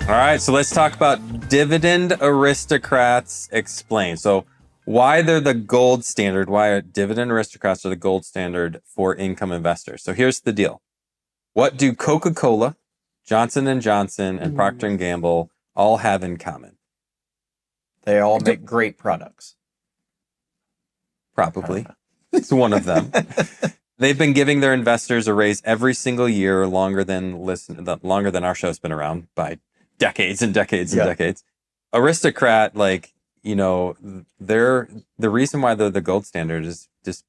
All right, so let's talk about Dividend Aristocrats Explained. So why they're the gold standard, why Dividend Aristocrats are the gold standard for income investors. So here's the deal. What do Coca-Cola, Johnson & Johnson, and Procter Gamble all have in common? They all make great products. Probably. It's one of them. They've been giving their investors a raise every single year longer than our show's been around by decades and decades and decades. Aristocrat, like, you know, the reason why they're the gold standard is just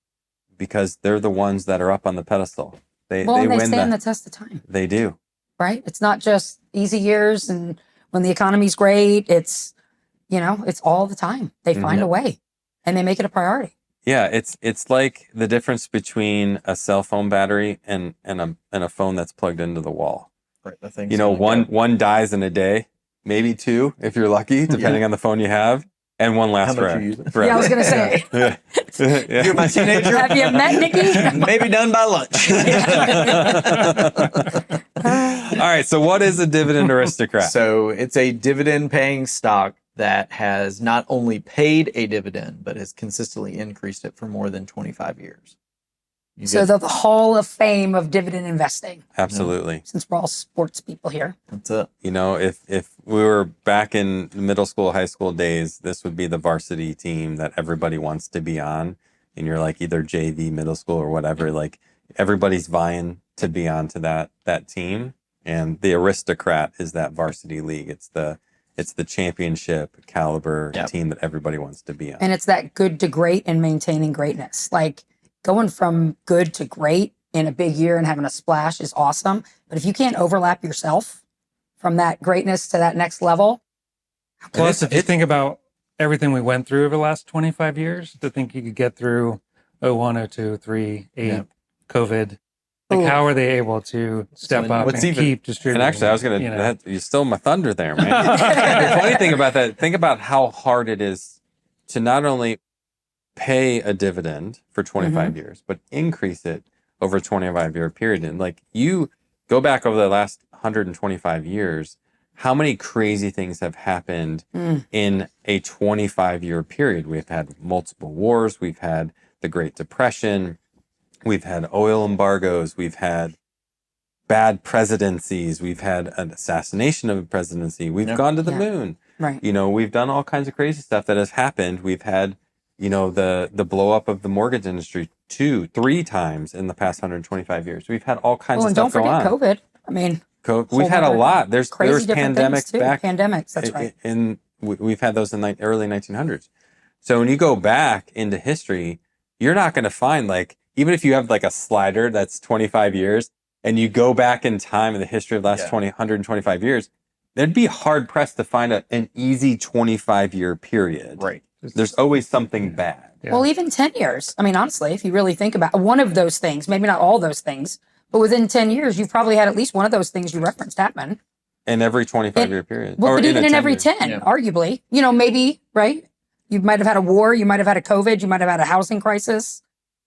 because they're the ones that are up on the pedestal. They stand the test of time. They do. Right? It's not just easy years and when the economy's great. It's, you know, it's all the time. They find a way and they make it a priority. Yeah, it's like the difference between a cell phone battery and a phone that's plugged into the wall. Right. The thing's, you know, one dies in a day, maybe two if you're lucky, depending on the phone you have, and one lasts forever. Yeah, I was gonna say. You're my teenager. Have you met Nikki? Maybe done by lunch. All right. So what is a Dividend Aristocrat? So it's a dividend-paying stock that has not only paid a dividend, but has consistently increased it for more than 25 years. So the Hall of Fame of dividend investing. Absolutely. Since we're all sports people here. That's it. You know, if we were back in middle school, high school days, this would be the varsity team that everybody wants to be on. And you're like either JV, middle school or whatever, like everybody's vying to be onto that team. And the Aristocrat is that varsity league. It's the championship caliber team that everybody wants to be on. And it's that good to great and maintaining greatness. Like going from good to great in a big year and having a splash is awesome. But if you can't overlap yourself from that greatness to that next level. Plus, if you think about everything we went through over the last 25 years, to think you could get through 01, 02, 3, 8, COVID. Like, how are they able to step up and keep distributing? And actually, I was going to, you stole my thunder there, man. The funny thing about that, think about how hard it is to not only pay a dividend for 25 years, but increase it over a 25-year period. And like you go back over the last 125 years, how many crazy things have happened in a 25-year period? We've had multiple wars. We've had the Great Depression. We've had oil embargoes. We've had bad presidencies. We've had an assassination of a presidency. We've gone to the moon. Right. You know, we've done all kinds of crazy stuff that has happened. We've had, you know, the blow up of the mortgage industry 2-3 times in the past 125 years. We've had all kinds of stuff go on. And don't forget COVID. I mean, we've had a lot. There's pandemics back. Pandemics, that's right. We've had those in the early 1900s. So when you go back into history, you're not going to find, like, even if you have like a slider that's 25 years and you go back in time in the history of the last 125 years, they'd be hard pressed to find an easy 25-year period. Right. There's always something bad. Yeah. Well, even 10 years. I mean, honestly, if you really think about one of those things, maybe not all those things, but within 10 years, you've probably had at least one of those things you referenced happen. In every 25-year period. Well, but even in every 10, arguably, you know, maybe, right? You might have had a war. You might have had a COVID. You might have had a housing crisis,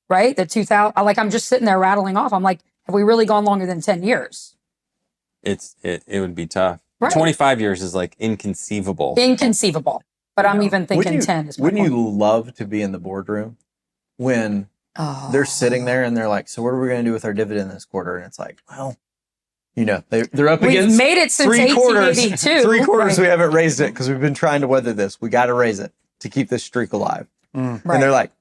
right? The 2000, like, I'm just sitting there rattling off. I'm like, have we really gone longer than 10 years? It would be tough. Right. 25 years is like inconceivable. Inconceivable. But I'm even thinking 10 is Wouldn't you love to be in the boardroom when they're sitting there and they're like, so what are we going to do with our dividend this quarter? And it's like, well, you know, they're up against We've made it since 1882. 3 quarters we haven't raised it because we've been trying to weather this. We got to raise it to keep this streak alive. And they're like,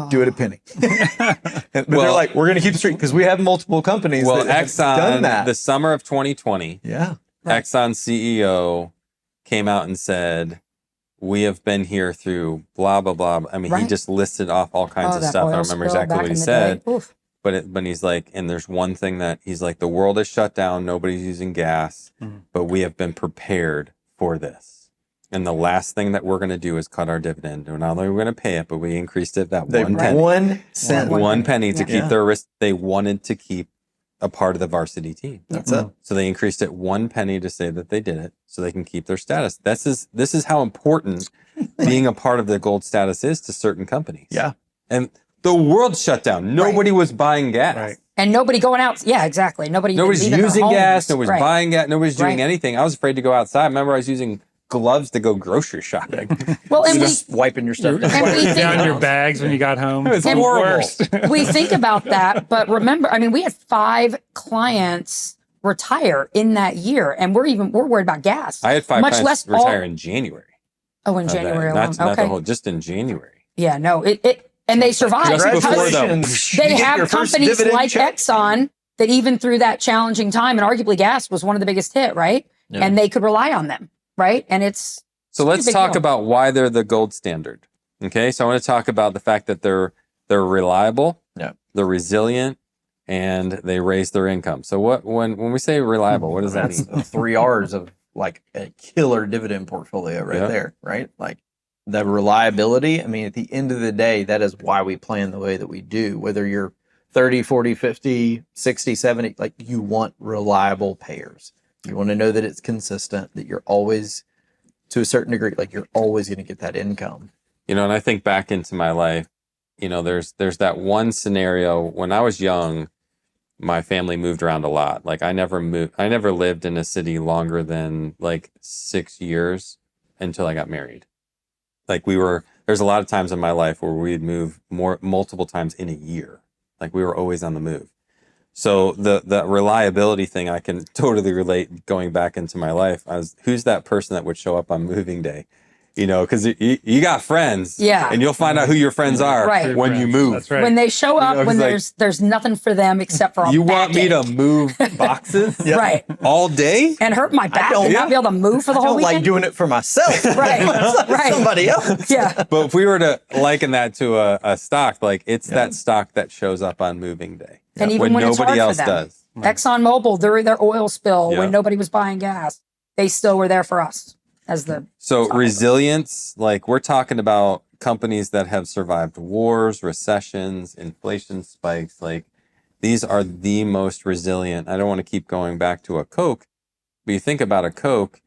do it a penny. But they're like, we're going to keep the streak because we have multiple companies that have done that. The summer of 2020, Exxon CEO came out and said, we have been here through blah, blah, blah. I mean, he just listed off all kinds of stuff. I don't remember exactly what he said. But he's like, and there's one thing that he's like, the world is shut down. Nobody's using gas, but we have been prepared for this. And the last thing that we're going to do is cut our dividend. And not only are we going to pay it, but we increased it that 1 penny. 1 cent. 1 penny to keep their risk. They wanted to keep a part of the varsity team. That's it. So they increased it 1 penny to say that they did it so they can keep their status. This is how important being a part of the gold status is to certain companies. Yeah. And the world shut down. Nobody was buying gas. Right. And nobody going out. Yeah, exactly. Nobody's using gas. Nobody's right. buying gas. Nobody's doing Right. anything. I was afraid to go outside. I remember I was using gloves to go grocery shopping. Well, and Just wiping your stuff. and we think, Down your bags when you got home. It's And horrible. we think about that, but remember, I mean, we had 5 clients retire in that year, and we're worried about gas. I had 5 much clients less retire in January. Oh, in of that. January Not alone. the Okay. whole, just in January. Yeah, no, and they survived Just before because Congratulations. You they get your have first companies dividend like check. Exxon that even through that challenging time, and arguably gas was one of the biggest hit, right? Yeah. And they could rely on them, right? And it's So a let's big talk deal. about why they're the gold standard. Okay, so I want to talk about the fact that they're reliable, Yeah. they're resilient, and they raise their income. So when we say reliable, what does that That's mean? 3 R's of like a killer dividend portfolio right Yeah. there, right? Like the reliability. I mean, at the end of the day, that is why we plan the way that we do. Whether you're 30, 40, 50, 60, 70, like you want reliable payers. You want to know that it's consistent, that you're always, to a certain degree, like you're always going to get that income. You know, and I think back into my life, you know, there's that one scenario when I was young, my family moved around a lot. Like I never lived in a city longer than like 6 years until I got married. Like there's a lot of times in my life where we'd move multiple times in a year. Like we were always on the move. So the reliability thing, I can totally relate going back into my life. Who's that person that would show up on moving day? You know, because you got friends, Yeah. and you'll find out who your friends are Right. when you move. That's right. when they show up, know, when it's like- there's nothing for them except for a You want me to backache. move boxes Right, all day? and hurt my back don't- and not be able to move for the I whole don't like weekend. doing it for myself. Right, right. Somebody else. Yeah, But if we were to liken that to a stock, like it's that stock that shows up on moving day and even when it's nobody hard else for them. does. ExxonMobil, during their oil spill, Yeah. when nobody was buying gas, they still were there for us as the So resilience, like we're talking about companies that have survived wars, recessions, inflation spikes. Like these are the most resilient. I don't want to keep going back to a Coke, but you think about a Coke,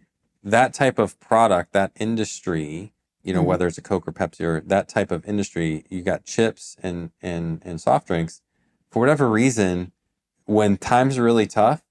that type of product, that industry, you know, whether it's a Coke or Pepsi or that type of industry, you got chips and soft drinks. For whatever reason, when times are really tough,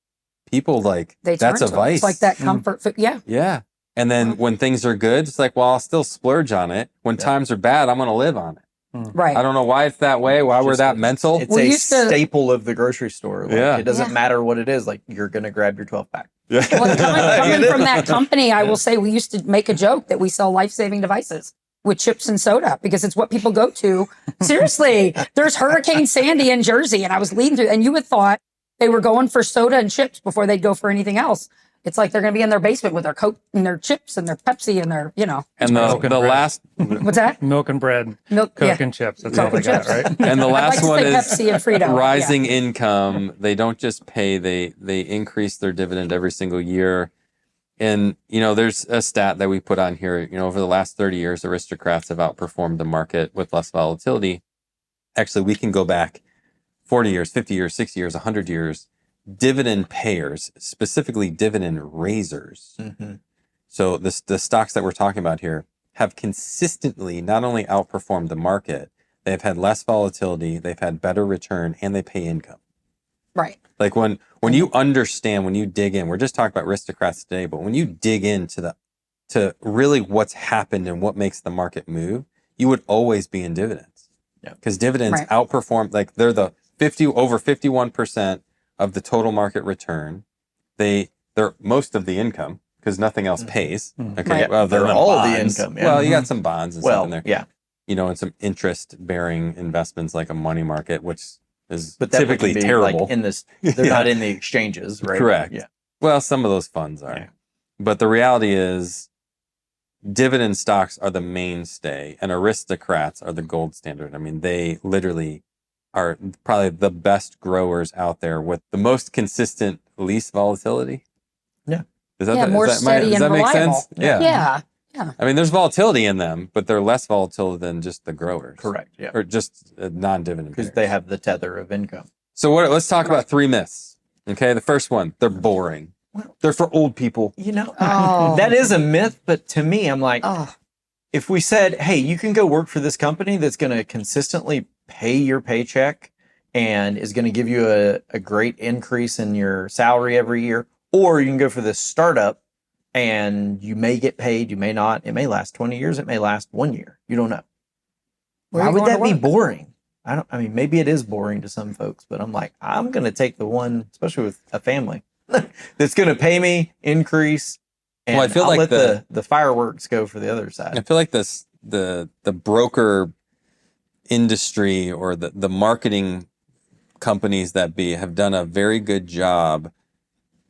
people like they that's a turn to it. vice. It's like that comfort food. Yeah, Yeah. And then when things are good, it's like, well, I'll still splurge on it. When times are bad, I'm going to live on it. right. I don't know why it's that way, why we're that mental. It's We a used to- staple of the grocery store. Like, Yeah. It doesn't Yeah. matter what it is. Like you're going to grab your 12-pack. Yeah. Well, coming from that company, I will say we used to make a joke that we sell life-saving devices with chips and soda because it's what people go to. Seriously, there's Hurricane Sandy in Jersey, and I was leading through, and you would thought they were going for soda and chips before they'd go for anything else. It's like they're going to be in their basement with their Coke and their chips and their Pepsi and their, you know. And Milk and the bread. last What's that? Milk and bread, Milk, Coke yeah. and chips. That's Coke all they and got, chips. right? and the I'd last like to one say is Pepsi and Frito. rising income. They don't just pay, they increase their dividend every single year. And, you know, there's a stat that we put on here, you know, over the last 30 years, Aristocrats have outperformed the market with less volatility. Actually, we can go back 40 years, 50 years, 60 years, 100 years. Dividend payers, specifically dividend raisers. Mm-hmm. So the stocks that we're talking about here have consistently not only outperformed the market, they've had less volatility, they've had better return, and they pay income. Right. Like when you understand, when you dig in, we're just talking about Aristocrats today, but when you dig into to really what's happened and what makes the market move, you would always be in dividends. Yeah. Because dividends Right. outperform, like they're the over 51% of the total market return. They're most of the income because nothing else pays. Okay. Right. Well, They're the all the bonds. income, yeah. Well, you got some bonds and stuff Well, in there. yeah. You know, and some interest bearing investments like a money market, which is But that typically wouldn't be terrible. like in this, they're Yeah. not in the exchanges, right? Correct. Yeah. Well, some of those funds are. Yeah. But the reality is dividend stocks are the mainstay and Aristocrats are the gold standard. I mean, they literally are probably the best growers out there with the most consistent, least volatility. Yeah. Is that Yeah, more steady does and that make reliable. sense? Yeah. Yeah. Yeah. I mean, there's volatility in them, but they're less volatile than just the growers. Correct. Yeah. Or just non-dividend Because payers. they have the tether of income. So let's talk about 3 myths. Okay, the first one, they're boring. They're for old people. You know, Oh. that is a myth, but to me, I'm like, Oh, if we said, hey, you can go work for this company that's going to consistently pay your paycheck and is going to give you a great increase in your salary every year. Or you can go for this startup and you may get paid, you may not. It may last 20 years. It may last 1 year. You don't know. Why would that be boring? I mean, maybe it is boring to some folks, but I'm like, I'm going to take the one, especially with a family, that's going to pay me, increase, and well, I feel I'll like let the fireworks go for the other side. I feel like the broker industry or the marketing companies that have done a very good job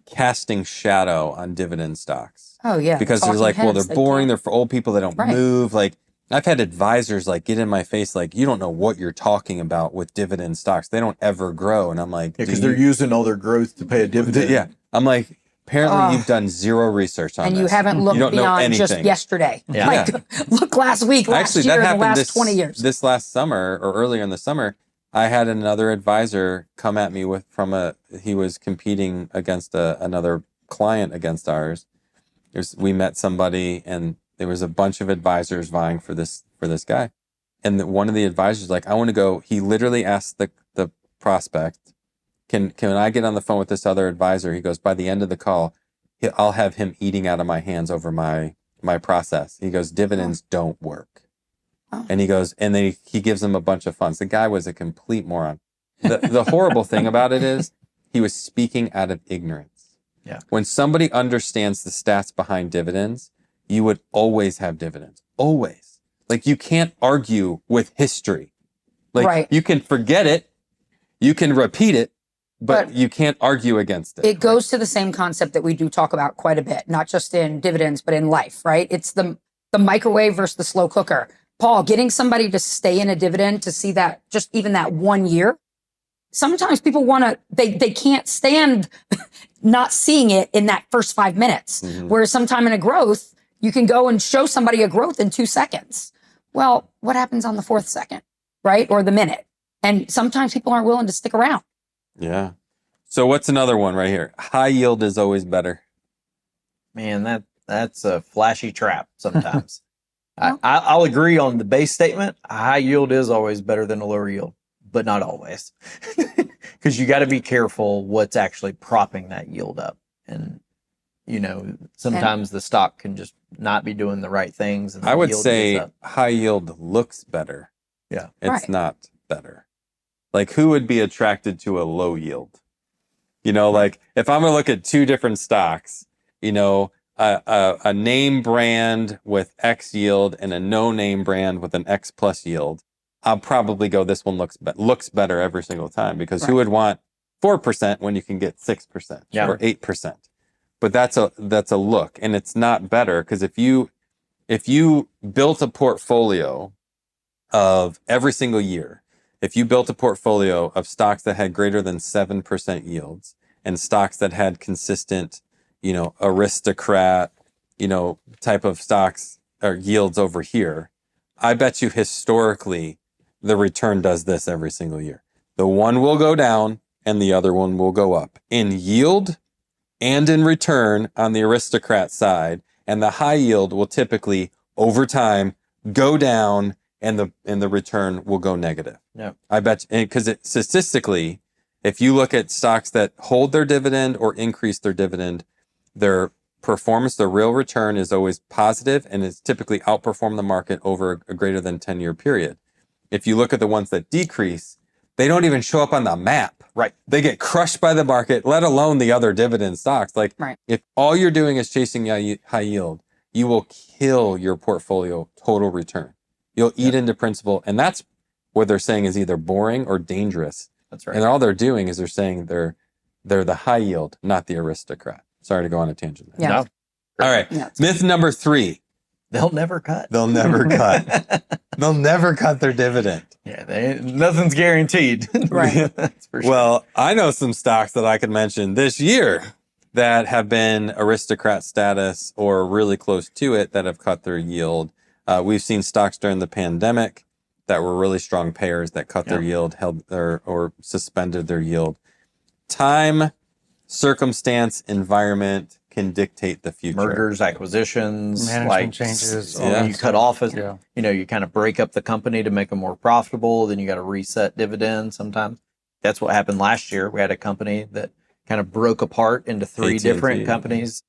casting shadow on dividend stocks. Oh yeah. Because they're like, well, they're boring. They're for old people. They don't move. Like I've had advisors like get in my face like, you don't know what you're talking about with dividend stocks. They don't ever grow. And I'm like, because they're using all their growth to pay a dividend. Yeah. I'm like, apparently you've done zero research on this. And you haven't looked beyond just yesterday. Yeah. Like, look last week, last year, the last 20 years. This last summer or earlier in the summer, I had another advisor come at me he was competing against another client against ours. We met somebody and there was a bunch of advisors vying for this guy. And one of the advisors like, I want to go. He literally asked the prospect, can I get on the phone with this other advisor? He goes, by the end of the call, I'll have him eating out of my hands over my process. He goes, dividends don't work. Oh. And he goes, and then he gives them a bunch of funds. The guy was a complete moron. The horrible thing about it is he was speaking out of ignorance. Yeah. When somebody understands the stats behind dividends, you would always have dividends. Always. Like you can't argue with history. Like you can forget it, you can repeat it, but you can't argue against it. It goes to the same concept that we do talk about quite a bit, not just in dividends, but in life, right? It's the microwave versus the slow cooker. Paul, getting somebody to stay in a dividend to see that just even that 1 year, sometimes people they can't stand not seeing it in that first 5 minutes. Mm-hmm. Whereas sometime in a growth, you can go and show somebody a growth in 2 seconds. Well, what happens on the 4th second, right? Or the minute? And sometimes people aren't willing to stick around. Yeah. So what's another one right here? High yield is always better. Man, that's a flashy trap sometimes. I'll agree on the base statement. A high yield is always better than a lower yield, but not always. Because you got to be careful what's actually propping that yield up. And, sometimes the stock can just not be doing the right things. And I would say high yield looks better. Yeah. It's not better. Like who would be attracted to a low yield? Like if I'm going to look at 2 different stocks, a name brand with X yield and a no name brand with an X plus yield, I'll probably go, this one looks better every single time because who would want 4% when you can get 6% or 8%? But that's a look, and it's not better because if you built a portfolio of every single year, if you built a portfolio of stocks that had greater than 7% yields and stocks that had consistent, Aristocrat, type of stocks or yields over here, I bet you historically the return does this every single year. The one will go down and the other one will go up in yield and in return on the Aristocrat side. And the high yield will typically over time go down and the return will go negative. Yeah. I bet, because statistically, if you look at stocks that hold their dividend or increase their dividend, their performance, their real return is always positive and it's typically outperformed the market over a greater than 10-year period. If you look at the ones that decrease, they don't even show up on the map. Right. They get crushed by the market, let alone the other dividend stocks. Like if all you're doing is chasing high yield, you will kill your portfolio total return. You'll eat into principal. And that's what they're saying is either boring or dangerous. That's right. And all they're doing is they're saying they're the high yield, not the Aristocrat. Sorry to go on a tangent there. Yeah. No. All right. Yeah. Myth number 3. They'll never cut. They'll never cut. They'll never cut their dividend. Yeah, nothing's guaranteed. Right. That's for sure. Well, I know some stocks that I could mention this year that have been Aristocrat status or really close to it that have cut their yield. We've seen stocks during the pandemic that were really strong payers that cut their yield, held or suspended their yield. Time, circumstance, environment can dictate the future. Mergers, acquisitions, management changes. You cut off, you kind of break up the company to make them more profitable. Then you got to reset dividends sometimes. that's what happened last year. We had a company that kind of broke apart into three AT&T. different companies.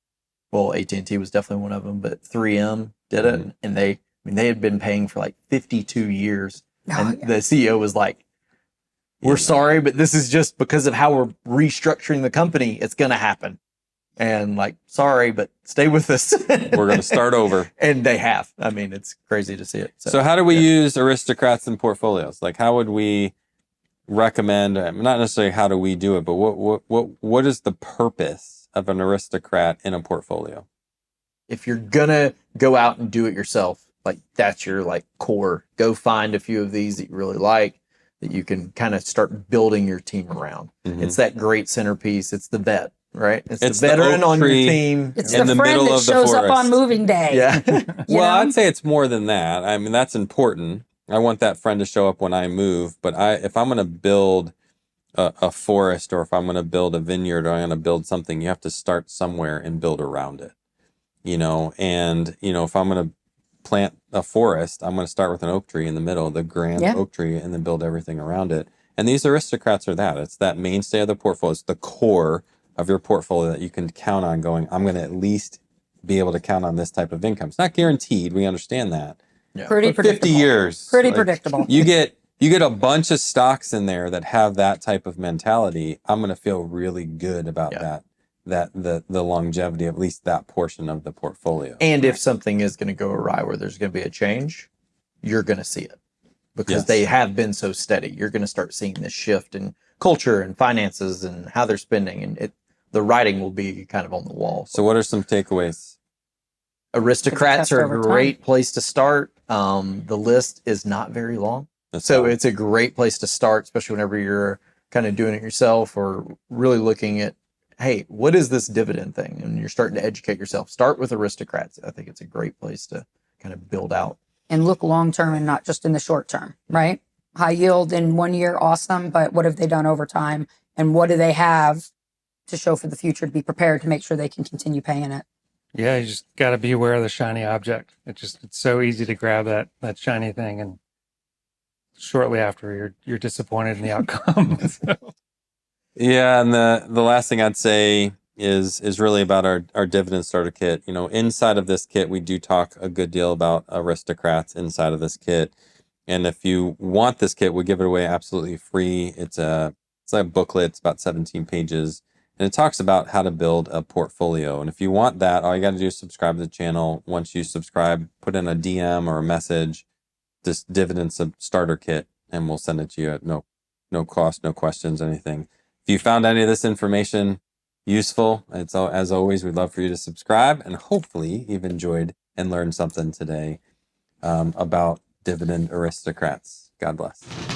Well, AT&T was definitely one of them, but 3M did it. And they had been paying for like 52 years. And the CEO was like, we're sorry, but this is just because of how we're restructuring the company. It's going to happen. And like, sorry, but stay with us. We're going to start over. And they have. I mean, it's crazy to see it. So how do we use aristocrats in portfolios? Like, how would we recommend, not necessarily how do we do it, but what is the purpose of an aristocrat in a portfolio? If you're going to go out and do it yourself, like that's your like core, go find a few of these that you really like, that you can kind of start building your team around. It's that great centerpiece. It's the vet, right? It's the veteran on your team. It's the friend that shows up on moving day. Yeah. Well, I'd say it's more than that. I mean, that's important. I want that friend to show up when I move. But if I'm going to build a forest, or if I'm going to build a vineyard, or I'm going to build something, you have to start somewhere and build around it. And if I'm going to plant a forest, I'm going to start with an oak tree in the middle, the grand oak tree, and then build everything around it. And these aristocrats are that. It's that mainstay of the portfolio. It's the core of your portfolio that you can count on going, I'm going to at least be able to count on this type of income. It's not guaranteed. We understand that. Yeah. Pretty predictable. 50 years. Pretty predictable. You get a bunch of stocks in there that have that type of mentality. I'm going to feel really good about the longevity of at least that portion of the portfolio. And if something is going to go awry where there's going to be a change, you're going to see it because they have been so steady. You're going to start seeing this shift in culture and finances and how they're spending, and the writing will be kind of on the wall. So what are some takeaways? Aristocrats are a great place to start. The list is not very long. So it's a great place to start, especially whenever you're kind of doing it yourself or really looking at, hey, what is this dividend thing? And you're starting to educate yourself. Start with aristocrats. I think it's a great place to kind of build out. And look long-term and not just in the short term, right? High yield in 1 year, awesome. But what have they done over time? And what do they have to show for the future to be prepared to make sure they can continue paying it? Yeah, you just got to be aware of the shiny object. It's so easy to grab that shiny thing, and shortly after you're disappointed in the outcome. Yeah, and the last thing I'd say is really about our dividend starter kit. Inside of this kit, we do talk a good deal about aristocrats inside of this kit. And if you want this kit, we give it away absolutely free. It's a booklet. It's about 17 pages. And it talks about how to build a portfolio. And if you want that, all you got to do is subscribe to the channel. Once you subscribe, put in a DM or a message, this dividend starter kit, and we'll send it to you at no cost, no questions, anything. If you found any of this information useful, as always, we'd love for you to subscribe, and hopefully you've enjoyed and learned something today about dividend aristocrats. God bless.